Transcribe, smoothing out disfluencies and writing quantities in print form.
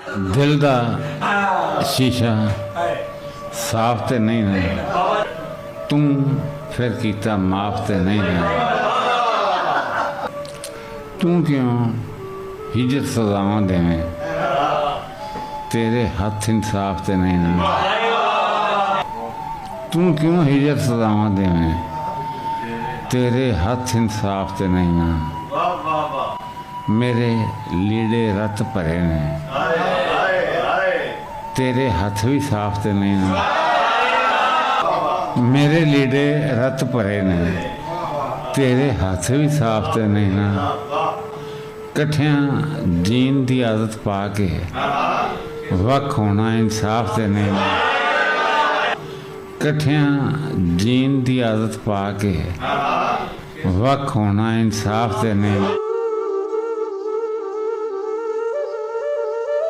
दिल दा शीशा साफ ते नहीं ना तू फिर कीता माफ ते नहीं ना तू क्यों हिजर सजावां देवें तेरे हथ इंसाफ ते नहीं ना तू क्यों हिजर सजावां देवें तेरे हथ इंसाफ ते नहीं ना मेरे लीड़े रत भरे ने तेरे हथ भी साफ ते नहीं ना मेरे लीड़े रत भरे ने तेरे हथ भी साफ ते नहीं ना कट्ठियां जीन दी आदत पा के वख होना इंसाफ ते नहीं ना कट्ठियां जीन दी आदत पा के वख होना इंसाफ ते नहीं ना।